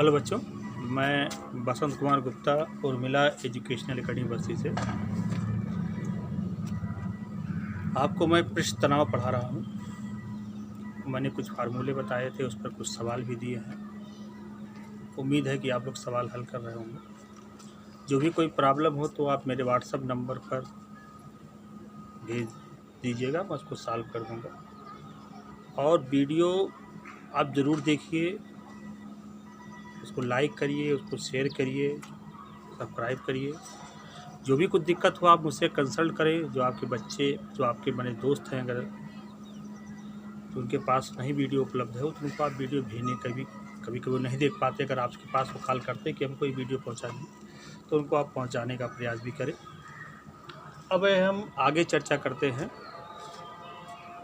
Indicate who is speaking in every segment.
Speaker 1: Hello बच्चों, मैं Basant Kumar Gupta Urmila educational academy बस्ती से आपको मैं पृष्ठ तनाव पढ़ा रहा हूँ। मैंने कुछ फार्मूले बताए थे, उस पर कुछ सवाल भी दिए हैं। उम्मीद है कि आप लोग सवाल हल कर रहे होंगे। जो भी कोई प्रॉब्लम हो तो आप मेरे व्हाट्सएप नंबर पर भेज दीजिएगा, मैं उसको सॉल्व कर दूँगा। और वीडियो आप ज़रूर देखिए, उसको लाइक करिए, उसको शेयर करिए, सब्सक्राइब करिए। जो भी कुछ दिक्कत हो आप मुझसे कंसल्ट करें। जो आपके बच्चे, जो आपके बड़े दोस्त हैं, अगर तो उनके पास नहीं वीडियो उपलब्ध है तो उनको आप वीडियो भेजने कभी कभी नहीं देख पाते, अगर आपके पास वो कॉल करते कि हमको ये वीडियो पहुंचा दें तो उनको आप पहुंचाने का प्रयास भी करें। अब हम आगे चर्चा करते हैं।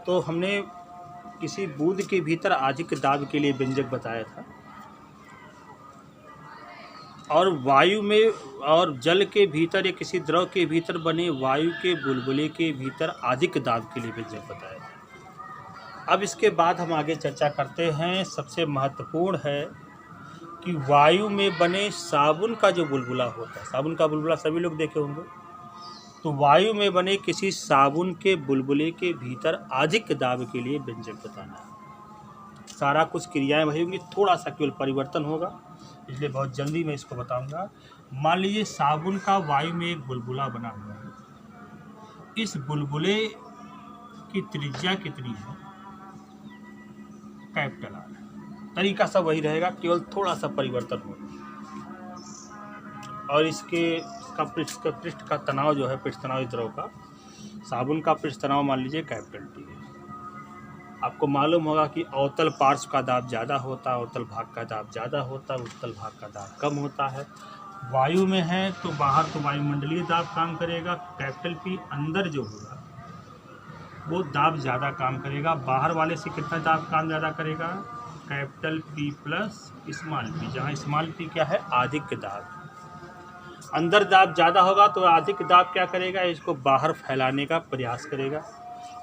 Speaker 1: तो हमने किसी बूंद के भीतर अधिक दाब के लिए व्यंजक बताया था, और वायु में और जल के भीतर या किसी द्रव के भीतर बने वायु के बुलबुले के भीतर अधिक दाब के लिए व्यंजक बताया था। अब इसके बाद हम आगे चर्चा करते हैं। सबसे महत्वपूर्ण है कि वायु में बने साबुन का जो बुलबुला होता है, साबुन का बुलबुला सभी लोग देखे होंगे, तो वायु में बने किसी साबुन के बुलबुले के भीतर अधिक दाब के लिए व्यंजक बताना है। सारा कुछ क्रियाएं वही होंगी, थोड़ा सा केवल परिवर्तन होगा, इसलिए बहुत जल्दी मैं इसको बताऊंगा। मान लीजिए साबुन का वायु में एक बुलबुला बना हुआ है। इस बुलबुले की त्रिज्या कितनी है? Capital R. तरीका सब वही रहेगा, केवल थोड़ा सा परिवर्तन होगा। और इसका पृष्ठ का तनाव जो है, पृष्ठ तनाव इस द्रव का, साबुन का पृष्ठ तनाव मान लीजिए कैपिटल टी है। आपको मालूम होगा कि अवतल पार्श्व का दाब ज़्यादा होता है, अवतल भाग का दाब ज़्यादा होता है, उत्तल भाग का दाब कम होता है। वायु में है तो बाहर तो वायुमंडलीय दाब काम करेगा, कैपिटल पी अंदर जो होगा वो दाब ज़्यादा काम करेगा। बाहर वाले से कितना दाब काम ज़्यादा करेगा? Capital P plus small P, जहाँ स्मॉल पी क्या है? अधिक दाब। अंदर दाब ज़्यादा होगा तो अधिक दाब क्या करेगा? इसको बाहर फैलाने का प्रयास करेगा,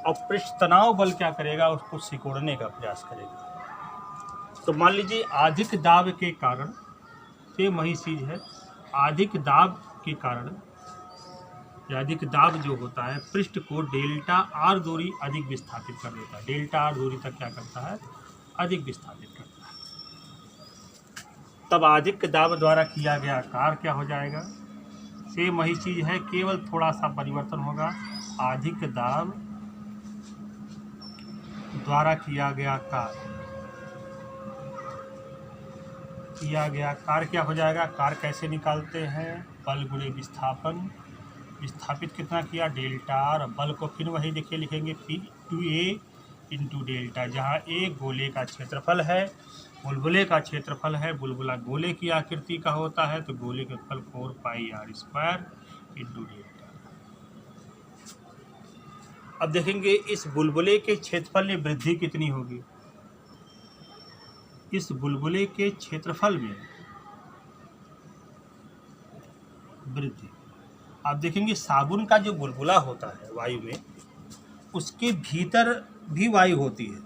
Speaker 1: और पृष्ठ तनाव बल क्या करेगा? उसको सिकोड़ने का प्रयास करेगा। तो मान लीजिए अधिक दाब के कारण, सेम वही चीज़ है, अधिक दाब के कारण, या अधिक दाब जो होता है पृष्ठ को डेल्टा आर दूरी अधिक विस्थापित कर देता है। डेल्टा आर दूरी तक क्या करता है? अधिक विस्थापित करता है। तब अधिक दाब द्वारा किया गया कार्य क्या हो जाएगा? सेम वही चीज़ है, केवल थोड़ा सा परिवर्तन होगा। अधिक दाब द्वारा किया गया कार्य क्या हो जाएगा? कार्य कैसे निकालते हैं? बल गुणे विस्थापन। विस्थापित कितना किया? Delta R. बल को फिर वही देखिए लिखेंगे P2A इंटू डेल्टा, जहाँ ए गोले का क्षेत्रफल है, बुलबुले का क्षेत्रफल है। बुलबुला गोले की आकृति का होता है तो गोले का क्षेत्रफल 4πr² इंटू डेल्टा। अब देखेंगे इस बुलबुले के क्षेत्रफल में वृद्धि कितनी होगी। इस बुलबुले के क्षेत्रफल में वृद्धि, आप देखेंगे साबुन का जो बुलबुला होता है वायु में, उसके भीतर भी वायु होती है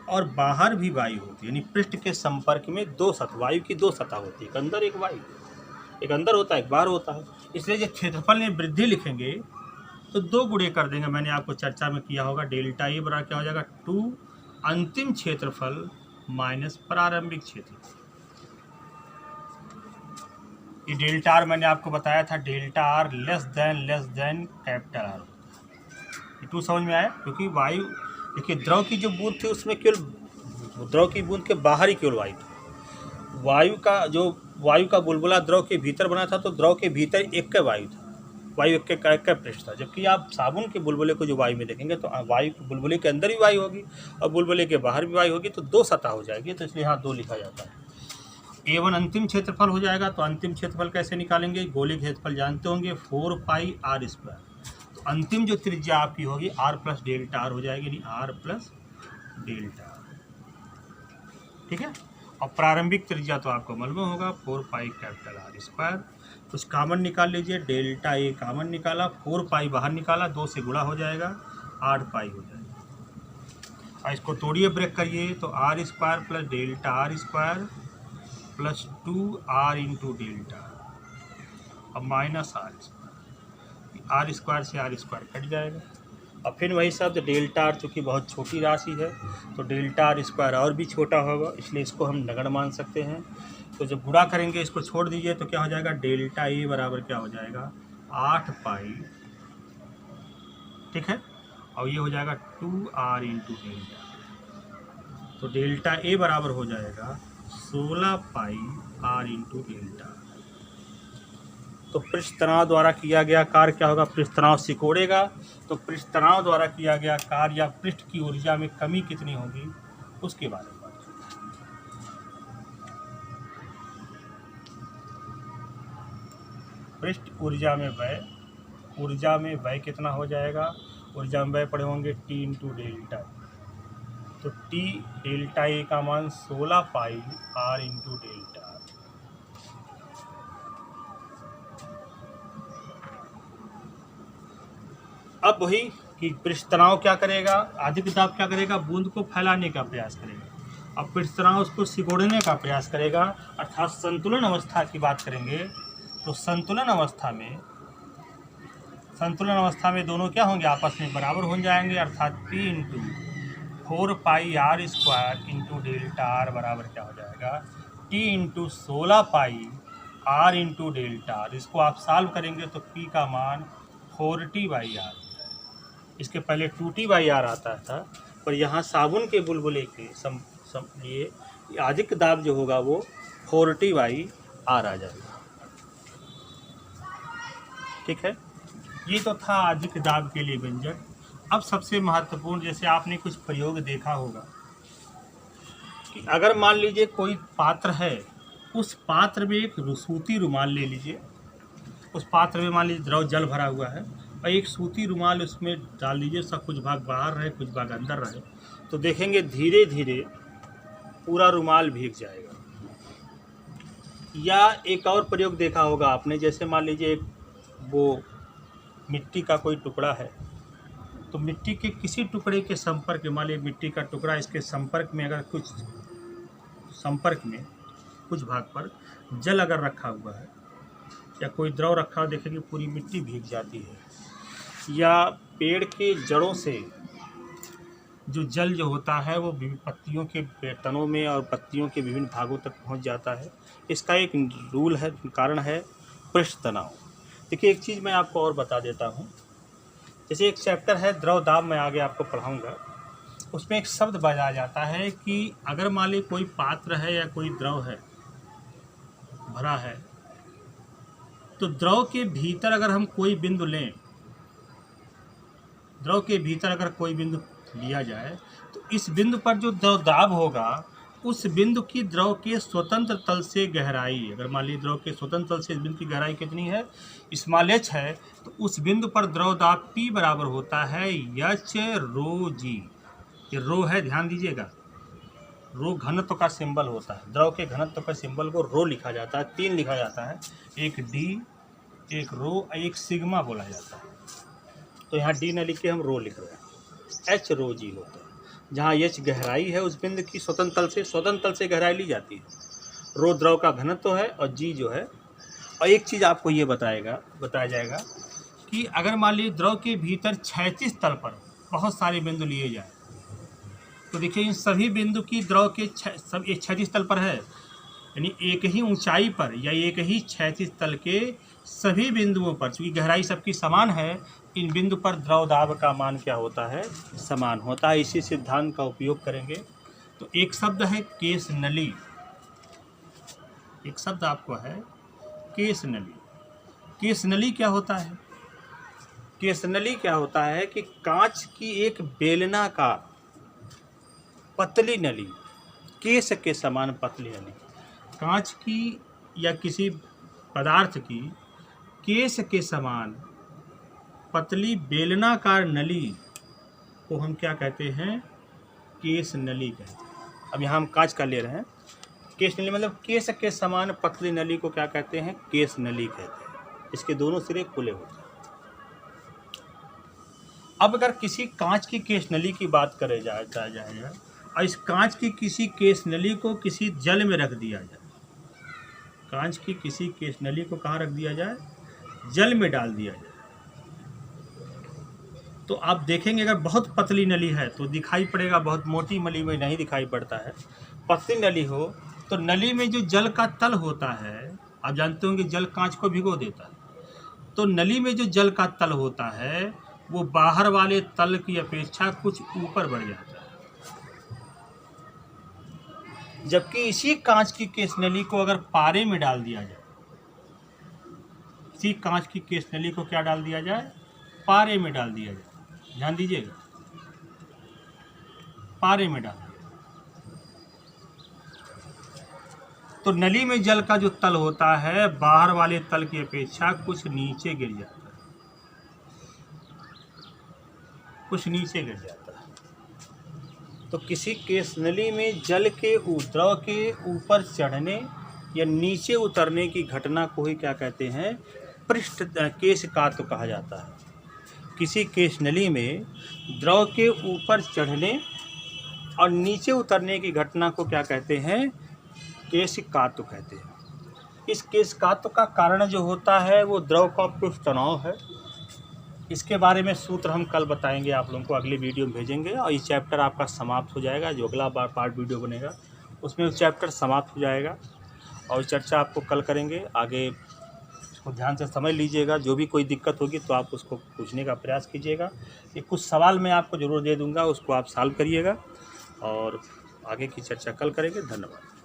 Speaker 1: और बाहर भी वायु होती है, यानी पृष्ठ के संपर्क में दो सतह, वायु की दो सतह होती है, एक अंदर एक वायु, एक अंदर होता है एक बाहर होता है। इसलिए जब क्षेत्रफल में वृद्धि लिखेंगे तो दो गुणे कर देंगे, मैंने आपको चर्चा में किया होगा। डेल्टा ए बराबर क्या हो जाएगा? 2 अंतिम क्षेत्रफल माइनस प्रारंभिक क्षेत्रफल। ये डेल्टा आर मैंने आपको बताया था, delta R less than capital R. ये 2 समझ में आया? क्योंकि वायु, देखिए द्रव की जो बूंद थी उसमें केवल द्रव की बूंद के बाहर ही केवल वायु थी। वायु का बुलबुला द्रव के भीतर बना था तो द्रव के भीतर एक का वायु था, वायु एक का पृष्ठ था। जबकि आप साबुन के बुलबुले को जो वायु में देखेंगे तो वायु के बुलबुले के अंदर भी वायु होगी और बुलबुले के बाहर भी वायु होगी, तो दो सतह हो जाएगी। तो इसलिए यहाँ 2 लिखा जाता है। A1 अंतिम क्षेत्रफल हो जाएगा। तो अंतिम क्षेत्रफल कैसे निकालेंगे? गोले के क्षेत्रफल जानते होंगे, 4πr²। तो अंतिम जो त्रिज्या आपकी होगी r प्लस डेल्टा आर हो जाएगी, यानी r प्लस डेल्टा आर। ठीक है। और प्रारंभिक त्रिज्या तो आपको मालूम होगा 4πr²। कुछ कामन निकाल लीजिए, डेल्टा ए कामन निकाला, 4π बाहर निकाला, 2 से गुणा हो जाएगा, 8π हो जाएगा। और इसको तोड़िए, ब्रेक करिए, तो r² plus delta r² plus 2r into delta और माइनस आर स्क्वायर से आर स्क्वायर कट जाएगा। और फिर वही शब्द डेल्टा आर, चूँकि बहुत छोटी राशि है तो डेल्टा आर स्क्वायर और भी छोटा होगा, इसलिए इसको हम नगण्य मान सकते हैं। तो जब गुणा करेंगे इसको छोड़ दीजिए तो क्या हो जाएगा, डेल्टा ए बराबर क्या हो जाएगा 8 पाई, ठीक है, और ये हो जाएगा 2r इंटू डेल्टा। तो डेल्टा ए बराबर हो जाएगा 16 पाई r इंटू डेल्टा। तो पृष्ठ तनाव द्वारा किया गया कार्य क्या होगा, पृष्ठ तनाव सिकोड़ेगा तो पृष्ठ तनाव द्वारा किया गया कार्य या पृष्ठ की ऊर्जा में कमी कितनी होगी उसके बारे में बात करें। पृष्ठ ऊर्जा में व्यय कितना हो जाएगा, ऊर्जा में व्यय पड़े होंगे टी इंटू डेल्टा। तो टी डेल्टा ए का मान 16 पाई r इंटू डेल्टा। अब वही कि पृष्ठ तनाव क्या करेगा, अधिक दाब क्या करेगा, बूंद को फैलाने का प्रयास करेगा। अब पृष्ठ तनाव उसको सिकोड़ने का प्रयास करेगा, अर्थात संतुलन अवस्था की बात करेंगे। तो संतुलन अवस्था में दोनों क्या होंगे, आपस में बराबर हो जाएंगे, अर्थात P इंटू 4 पाई r square into delta R बराबर क्या हो जाएगा, T इंटू 16 पाई r इंटू डेल्टा। इसको आप सॉल्व करेंगे तो P का मान 4t/r। इसके पहले 2t/r आता था, पर यहाँ साबुन के बुलबुले के लिए अधिक दाब जो होगा वो 4t/r आ जाएगा, ठीक है। ये तो था अधिक दाब के लिए व्यंजक। अब सबसे महत्वपूर्ण, जैसे आपने कुछ प्रयोग देखा होगा कि अगर मान लीजिए कोई पात्र है, उस पात्र में एक सूती रुमाल ले लीजिए, उस पात्र में मान लीजिए द्रव जल भरा हुआ है और एक सूती रुमाल उसमें डाल दीजिए, सब कुछ भाग बाहर रहे कुछ भाग अंदर रहे, तो देखेंगे धीरे धीरे पूरा रुमाल भीग जाएगा। या एक और प्रयोग देखा होगा आपने, जैसे मान लीजिए वो मिट्टी का कोई टुकड़ा है, तो मिट्टी के किसी टुकड़े के संपर्क में, मान लीजिए मिट्टी का टुकड़ा, इसके संपर्क में अगर कुछ भाग पर जल अगर रखा हुआ है या कोई द्रव रखा हुआ, देखेंगे पूरी मिट्टी भीग जाती है। या पेड़ के जड़ों से जो जल जो होता है वो पत्तियों के तनों में और पत्तियों के विभिन्न भागों तक पहुंच जाता है। इसका एक रूल है, कारण है पृष्ठ तनाव। देखिए एक चीज़ मैं आपको और बता देता हूं, जैसे एक चैप्टर है द्रव दाब, मैं आगे आपको पढ़ाऊंगा, उसमें एक शब्द बताया जाता है कि अगर मान लीजिए कोई पात्र है या कोई द्रव है भरा है, तो द्रव के भीतर अगर हम कोई बिंदु लें, द्रव के भीतर अगर कोई बिंदु लिया जाए, तो इस बिंदु पर जो द्रव दाब होगा उस बिंदु की द्रव के स्वतंत्र तल से गहराई, अगर मान लीजिए द्रव के स्वतंत्र तल से इस बिंदु की गहराई कितनी है, स्मॉल h है, तो उस बिंदु पर द्रव दाब P बराबर होता है h रो जी। ये रो है, ध्यान दीजिएगा, रो घनत्व का सिंबल होता है, द्रव के घनत्व का सिंबल को रो लिखा जाता है, 3 लिखा जाता है, एक डी, एक रो, एक सिग्मा बोला जाता है। तो यहाँ डी न लिख के हम रो लिख रहे हैं, एच रो जी होता है। जहाँ एच गहराई है उस बिंदु की स्वतंत्र तल से गहराई ली जाती है, रो द्रव का घनत्व है और जी जो है। और एक चीज़ आपको ये बताया जाएगा कि अगर मान लीजिए द्रव के भीतर क्षैतिज तल पर बहुत सारे बिंदु लिए जाए, तो देखिए इन सभी बिंदु की द्रव के सब एक क्षैतिज तल पर है, यानी एक ही ऊंचाई पर या एक ही क्षैतिज तल के सभी बिंदुओं पर, चूँकि गहराई सबकी समान है, इन बिंदु पर द्रव दाब का मान क्या होता है, समान होता है। इसी सिद्धांत का उपयोग करेंगे। तो एक शब्द है केस नली, एक शब्द आपको है केस नली। केस नली क्या होता है, केस नली क्या होता है कि कांच की एक बेलनाकार पतली नली, केस के समान पतली नली, कांच की या किसी पदार्थ की केस के समान पतली बेलनाकार नली को हम क्या कहते हैं, केस नली कहते हैं। अब यहाँ हम कांच का ले रहे हैं, केस नली मतलब केस के समान पतली नली को क्या कहते हैं, केस नली कहते हैं। इसके दोनों सिरे खुले होते हैं। अब अगर किसी कांच की केस नली की बात करे जाएगा और इस कांच की किसी केस नली को किसी जल में रख दिया जाए, कांच की किसी केस नली को कहाँ रख दिया जाए? जल में डाल दिया जाए। तो आप देखेंगे अगर बहुत पतली नली है तो दिखाई पड़ेगा, बहुत मोटी नली में नहीं दिखाई पड़ता है। पतली नली हो तो नली में जो जल का तल होता है, आप जानते होंगे जल कांच को भिगो देता है, तो नली में जो जल का तल होता है वो बाहर वाले तल की अपेक्षा कुछ ऊपर बढ़ जाता है। जबकि इसी कांच की केस नली को अगर पारे में डाल दिया जाए, इसी कांच की केस नली को क्या डाल दिया जाए? पारे में डाल दिया जाए। ध्यान दीजिएगा, पारे में डाल दिया तो नली में जल का जो तल होता है बाहर वाले तल की अपेक्षा कुछ नीचे गिर जाता है, कुछ नीचे गिर जाता है। तो किसी केस नली में जल के द्रव के ऊपर चढ़ने या नीचे उतरने की घटना को ही क्या कहते हैं? पृष्ठ केश कात्व कहा जाता है। किसी केश नली में द्रव के ऊपर चढ़ने और नीचे उतरने की घटना को क्या कहते हैं? केश कात्व कहते हैं। इस केश कात्व का कारण जो होता है वो द्रव का पृष्ठ तनाव है। इसके बारे में सूत्र हम कल बताएंगे, आप लोगों को अगले वीडियो में भेजेंगे और ये चैप्टर आपका समाप्त हो जाएगा। जो अगला पार्ट वीडियो बनेगा उसमें चैप्टर समाप्त हो जाएगा और चर्चा आपको कल करेंगे। आगे इसको ध्यान से समझ लीजिएगा, जो भी कोई दिक्कत होगी तो आप उसको पूछने का प्रयास कीजिएगा। ये कुछ सवाल मैं आपको ज़रूर दे दूँगा, उसको आप सॉल्व करिएगा और आगे की चर्चा कल करेंगे। धन्यवाद।